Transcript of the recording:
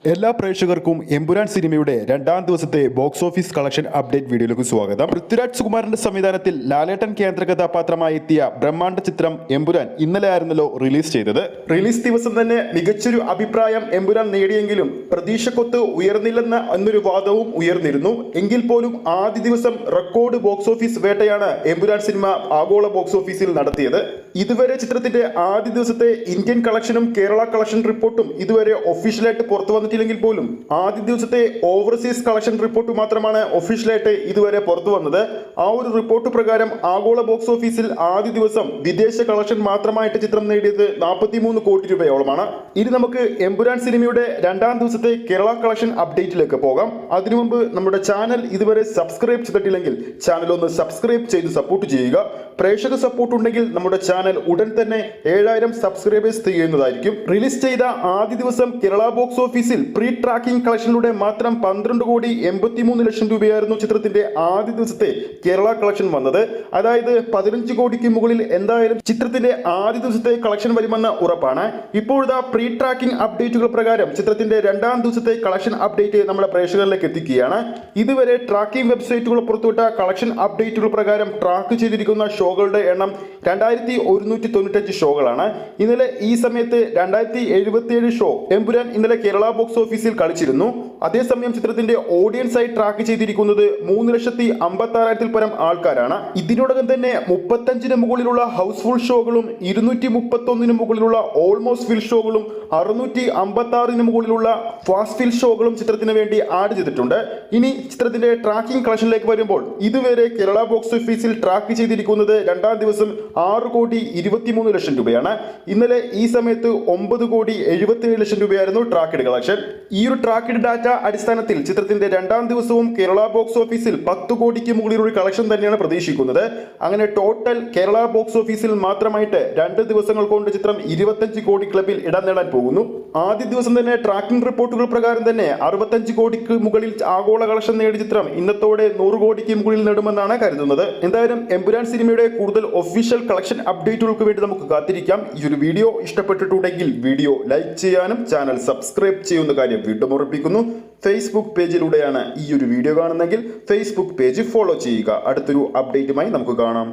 എല്ലാ പ്രേക്ഷകർക്കും എമ്പുരാൻ സിനിമയുടെ രണ്ടാം ദിവസത്തെ ബോക്സ് ഓഫീസ് കളക്ഷൻ അപ്ഡേറ്റ് വീഡിയോയിലേക്ക് സ്വാഗതം. പൃഥ്വിരാജ് സുകുമാരന്റെ സംവിധാനത്തിൽ ലാലേട്ടൻ കേന്ദ്ര കഥാപാത്രമായി എത്തിയ ബ്രഹ്മാണ്ഡ ചിത്രം എമ്പുരാൻ ഇന്നലെ ആയിരുന്നല്ലോ റിലീസ് ചെയ്തത്. റിലീസ് ദിവസം തന്നെ മികച്ചൊരു അഭിപ്രായം എമ്പുരാൻ നേടിയെങ്കിലും പ്രതീക്ഷക്കൊത്ത് ഉയർന്നില്ലെന്ന എന്നൊരു വാദവും ഉയർന്നിരുന്നു. എങ്കിൽ പോലും ആദ്യ ദിവസം റെക്കോർഡ് ബോക്സ് ഓഫീസ് വേട്ടയാണ് എമ്പുരാൻ സിനിമ ആഗോള ബോക്സ് ഓഫീസിൽ നടത്തിയത്. ഇതുവരെ ചിത്രത്തിന്റെ ആദ്യ ദിവസത്തെ ഇന്ത്യൻ കളക്ഷനും കേരള കളക്ഷൻ റിപ്പോർട്ടും ഇതുവരെ ഒഫീഷ്യലായിട്ട് പുറത്തു വന്നിട്ടില്ലെങ്കിൽ പോലും ആദ്യ ദിവസത്തെ ഓവർസീസ് കളക്ഷൻ റിപ്പോർട്ട് മാത്രമാണ് ഒഫീഷ്യലായിട്ട് ഇതുവരെ പുറത്തു വന്നത്. ആ ഒരു റിപ്പോർട്ട് പ്രകാരം ആഗോള ബോക്സ് ഓഫീസിൽ ആദ്യ ദിവസം വിദേശ കളക്ഷൻ മാത്രമായിട്ട് ചിത്രം നേടിയത് 43 കോടി രൂപയോളമാണ്. ഇനി നമുക്ക് എമ്പുരാൻ സിനിമയുടെ രണ്ടാം ദിവസത്തെ കേരള കളക്ഷൻ അപ്ഡേറ്റിലേക്ക് പോകാം. അതിനു മുമ്പ് നമ്മുടെ ചാനൽ ഇതുവരെ സബ്സ്ക്രൈബ് ചെയ്തിട്ടില്ലെങ്കിൽ ചാനൽ ഒന്ന് സബ്സ്ക്രൈബ് ചെയ്ത് സപ്പോർട്ട് ചെയ്യുക. പ്രേക്ഷക സപ്പോർട്ട് ഉണ്ടെങ്കിൽ നമ്മുടെ ചാനൽ ഉടൻ തന്നെ 7000 സബ്സ്ക്രൈബേഴ്സ് ചെയ്യുന്നതായിരിക്കും. റിലീസ് ചെയ്ത ആദ്യ ദിവസം കേരള ബോക്സ് ഓഫീസിൽ പ്രീ ട്രാക്കിംഗ് കളക്ഷനിലൂടെ മാത്രം 12 കോടി 83 ലക്ഷം രൂപയായിരുന്നു ചിത്രത്തിന്റെ ആദ്യ ദിവസത്തെ കേരള കളക്ഷൻ വന്നത്. അതായത് 15 കോടിക്ക് മുകളിൽ എന്തായാലും ചിത്രത്തിന്റെ ആദ്യ ദിവസത്തെ കളക്ഷൻ വരുമെന്ന് ഉറപ്പാണ്. ഇപ്പോഴത്തെ പ്രീ ട്രാക്കിംഗ് അപ്ഡേറ്റുകൾ പ്രകാരം ചിത്രത്തിന്റെ രണ്ടാം ദിവസത്തെ കളക്ഷൻ അപ്ഡേറ്റ് നമ്മുടെ പ്രേക്ഷകരിലേക്ക് എത്തിക്കുകയാണ്. ഇതുവരെ ട്രാക്കിംഗ് വെബ്സൈറ്റുകൾ പുറത്തുവിട്ട കളക്ഷൻ അപ്ഡേറ്റുകൾ പ്രകാരം ട്രാക്ക് ചെയ്തിരിക്കുന്ന ഷോകളുടെ എണ്ണം 2195 ഷോകളാണ്. ഇന്നലെ ഈ സമയത്ത് 2077 ഷോ എമ്പുരാൻ ഇന്നലെ കേരള ബോക്സ് ഓഫീസിൽ കളിച്ചിരുന്നു. അതേസമയം ചിത്രത്തിന്റെ ഓഡിയൻസ് ആയി ട്രാക്ക് ചെയ്തിരിക്കുന്നത് 3,56,000 പരം ആൾക്കാരാണ്. ഇതിനോടകം തന്നെ 35 മുകളിലുള്ള ഹൗസ്ഫുൾ ഷോകളും 231 മുകളിലുള്ള ഓൾമോസ്റ്റ് ഫിൽ ഷോകളും 656 മുകളിലുള്ള ഫാസ്റ്റ് ഫിൽ ഷോകളും ചിത്രത്തിന് വേണ്ടി ആഡ് ചെയ്തിട്ടുണ്ട്. ഇനി ചിത്രത്തിന്റെ ട്രാക്കിംഗ് കളക്ഷനിലേക്ക് വരുമ്പോൾ ഇതുവരെ കേരള ബോക്സ് ഓഫീസിൽ ട്രാക്ക് ചെയ്തിരിക്കുന്നത് രണ്ടാം ദിവസം 6 കോടി 23 ലക്ഷം രൂപയാണ്. ഇന്നലെ ഈ സമയത്ത് 9 കോടി 77 ലക്ഷം രൂപയായിരുന്നു ട്രാക്കഡ് കളക്ഷൻ. ഈ ഒരു ട്രാക്കഡ് ഡാറ്റ അടിസ്ഥാനത്തിൽ ചിത്രത്തിന്റെ രണ്ടാം ദിവസവും കേരള ബോക്സ് ഓഫീസിൽ 10 കോടിക്ക് മുകളിലൊരു കളക്ഷൻ തന്നെയാണ് പ്രതീക്ഷിക്കുന്നത്. അങ്ങനെ ടോട്ടൽ കേരള ബോക്സ് ഓഫീസിൽ മാത്രമായിട്ട് 2 ദിവസങ്ങൾ കൊണ്ട് ചിത്രം 25 കോടി ക്ലബിൽ ഇടം നേടാൻ പോകുന്നു. ആദ്യ ദിവസം തന്നെ ട്രാക്കിംഗ് റിപ്പോർട്ടുകൾ പ്രകാരം തന്നെ 65 കോടിക്ക് മുകളിൽ ആഗോള കളക്ഷൻ നേടിയ ചിത്രം ഇന്നത്തോടെ 100 കോടിക്ക് മുകളിൽ നേടുമെന്നാണ് കരുതുന്നത്. എന്തായാലും എമ്പുരാൻ സിനിമയുടെ കൂടുതൽ ഒഫീഷ്യൽ കളക്ഷൻ അപ്ഡേറ്റുകൾക്ക് വേണ്ടി നമുക്ക് കാത്തിരിക്കാം. ഈ ഒരു വീഡിയോ ഇഷ്ടപ്പെട്ടിട്ടുണ്ടെങ്കിൽ വീഡിയോ ലൈക്ക് ചെയ്യാനും ചാനൽ സബ്സ്ക്രൈബ് ചെയ്യുന്ന കാര്യം വീണ്ടും ഓർമ്മിപ്പിക്കുന്നു. ഫേസ്ബുക്ക് പേജിലൂടെയാണ് ഈ ഒരു വീഡിയോ കാണുന്നതെങ്കിൽ ഫേസ്ബുക്ക് പേജ് ഫോളോ ചെയ്യുക. അടുത്തൊരു അപ്ഡേറ്റുമായി നമുക്ക് കാണാം.